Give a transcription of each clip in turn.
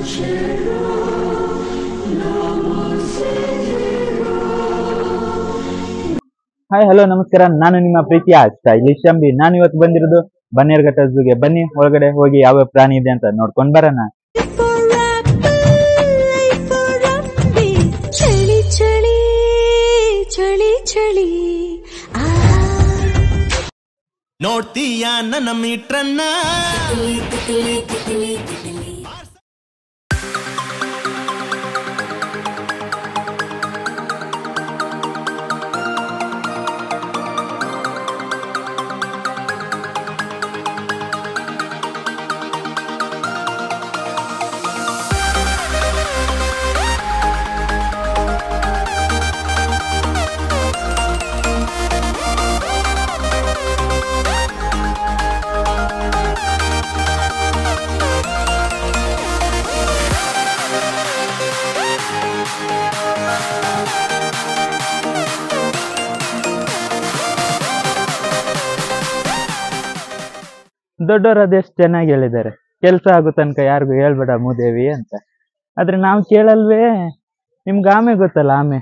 Hi hello ನಮಸ್ಕಾರ, ನಾನು ನಿಮ್ಮ ಪ್ರೀತಿಯ ಸ್ಟೈಲಿಶ್ ಅಂಬಿ. ನಾನು ಇವತ್ತು ಬಂದಿರೋದು ಬನ್ನೇರುಘಟ್ಟ ಝೂಗೆ. ಬನ್ನಿ ಒಳಗಡೆ ಹೋಗಿ ಯಾವ ಪ್ರಾಣಿ ಇದೆ ಅಂತ ನೋಡ್ಕೊಂಡ್ ಬರೋಣ. ನೋಡ್ತೀಯ ನನ್ನ ಮೀಟ್ರನ್ನ ದೊಡ್ಡವರು ಅದೆಷ್ಟು ಚೆನ್ನಾಗಿ ಹೇಳಿದ್ದಾರೆ, ಕೆಲಸ ಆಗೋ ತನಕ ಯಾರಿಗೂ ಹೇಳ್ಬೇಡ ಮೂದೇವಿ ಅಂತ. ಆದ್ರೆ ನಾವು ಕೇಳಲ್ವೇ? ನಿಮ್ಗೆ ಆಮೆ ಗೊತ್ತಲ್ಲ, ಆಮೆ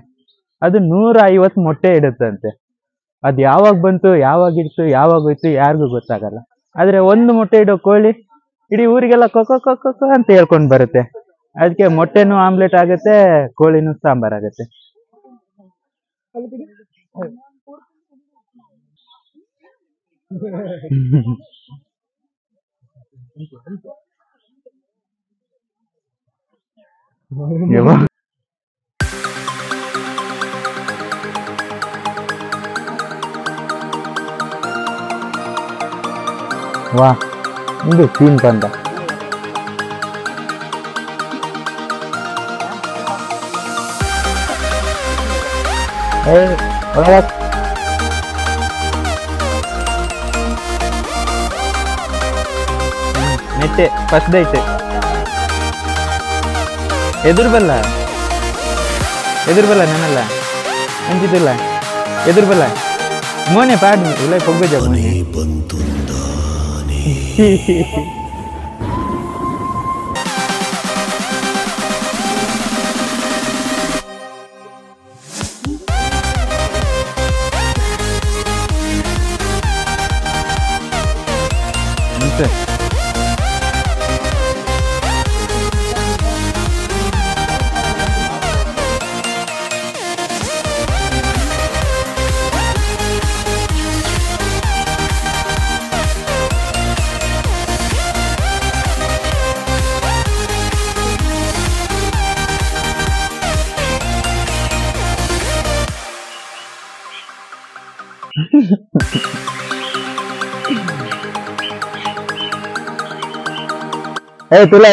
ಅದು 150 ಮೊಟ್ಟೆ ಇಡುತ್ತಂತೆ. ಅದು ಯಾವಾಗ ಬಂತು, ಯಾವಾಗ ಇಡ್ತು, ಯಾವಾಗ ಹೋಯ್ತು ಯಾರಿಗೂ ಗೊತ್ತಾಗಲ್ಲ. ಆದ್ರೆ ಒಂದು ಮೊಟ್ಟೆ ಇಡೋ ಕೋಳಿ ಇಡೀ ಊರಿಗೆಲ್ಲ ಕೊಕ್ಕೊ ಕೊಕ್ಕೊ ಅಂತ ಹೇಳ್ಕೊಂಡ್ ಬರುತ್ತೆ. ಅದಕ್ಕೆ ಮೊಟ್ಟೆನೂ ಆಮ್ಲೆಟ್ ಆಗುತ್ತೆ, ಕೋಳಿನೂ ಸಾಂಬಾರ್ ಆಗುತ್ತೆ. ವಾ, ಇದು ಸೀನ್ ಬಂದ. ನೆಟ್ಟೆ ಫಸ್ಟ್ ಐತೆ. ಎದುರು ಬಲ್ಲ ನನ್ನಲ್ಲ ಅಂಜಿದಿಲ್ಲ. ಎದುರು ಬಲ್ಲ ಮೋನೆ ಪಾಡ್ ಇಲ್ಲ ಹೋಗ್ಬೇಜ ಮೋನೆ. तुला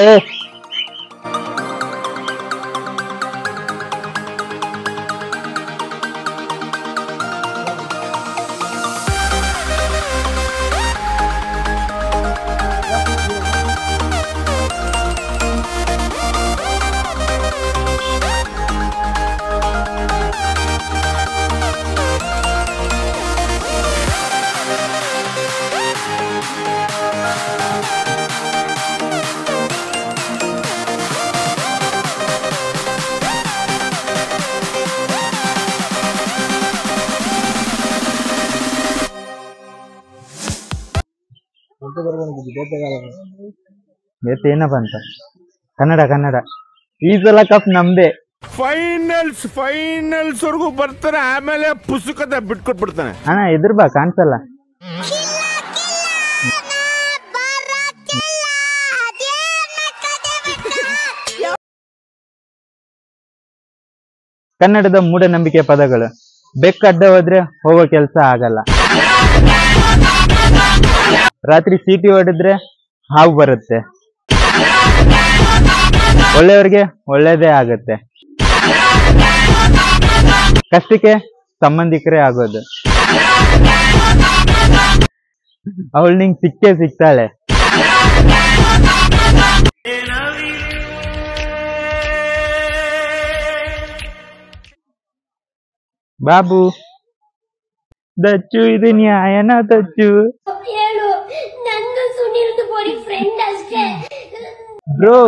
ಏನಪ್ಪ ಅಂತ ಕನ್ನಡ ಈ ಸಲ ಕಪ್ ನಮ್ದೆ. ಫೈನಲ್ಸ್ ವರ್ಗೂ ಬರ್ತಾನೆ, ಆಮೇಲೆ ಪುಸ್ತಕದ ಬಿಟ್ಕೊಟ್ಬಿಡ್ತಾನೆ. ಅಣ್ಣ ಎದುರು ಬಾ, ಕಾಣಿಸಲ್ಲ. ಕನ್ನಡದ ಮೂಢನಂಬಿಕೆ ಪದಗಳು. ಬೆಕ್ಕಡ್ಡ ಹೋದ್ರೆ ಹೋಗೋ ಕೆಲಸ ಆಗಲ್ಲ. ರಾತ್ರಿ ಸೀಟಿ ಹೊಡೆದ್ರೆ ಹಾವು ಬರುತ್ತೆ. ಒಳ್ಳೆಯವ್ರಿಗೆ ಒಳ್ಳೇದೇ ಆಗುತ್ತೆ. ಕಷ್ಟಕ್ಕೆ ಸಂಬಂಧಿಕರೇ ಆಗೋದು. ಅವಳು ನಿಂಗೆ ಸಿಕ್ಕೇ ಸಿಗ್ತಾಳೆ. ಬಾಬು ದಚ್ಚು, ಇದು ನ್ಯಾಯನ ದಚ್ಚು? ಹೇಳು, ನಂದು ಸುನಿಲ್ದು ಬರೀ ಫ್ರೆಂಡ್ ಅಷ್ಟೇ. ಬ್ರೋ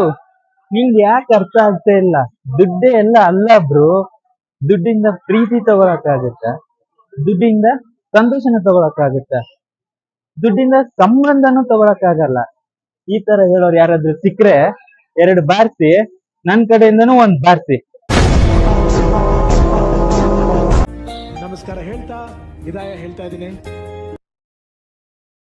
ನಿಂಗೆ ಯಾಕೆ ಅರ್ಥ ಆಗ್ತಾ ಇಲ್ಲ? ದುಡ್ಡೇ ಎಲ್ಲ ಅಲ್ಲ ಬ್ರೋ. ದುಡ್ಡಿಂದ ಪ್ರೀತಿ ತಗೊಳಕ್ಕಾಗತ್ತ? ದುಡ್ಡಿಂದ ಸಂತೋಷನ ತಗೊಳಕ್ಕಾಗತ್ತ? ದುಡ್ಡಿಂದ ಸಂಬಂಧನೂ ತಗೊಳಕ್ಕಾಗಲ್ಲ. ಈ ತರ ಹೇಳೋರು ಯಾರಾದ್ರೂ ಸಿಕ್ಕ್ರೆ 2 ಬಾರ್ಸಿ, ನನ್ ಕಡೆಯಿಂದನೂ 1 ಬಾರ್ಸಿ. ನಮಸ್ಕಾರ ಹೇಳ್ತಾ ವಿದಾಯ ಹೇಳ್ತಾ ಇದ್ದೀನಿ.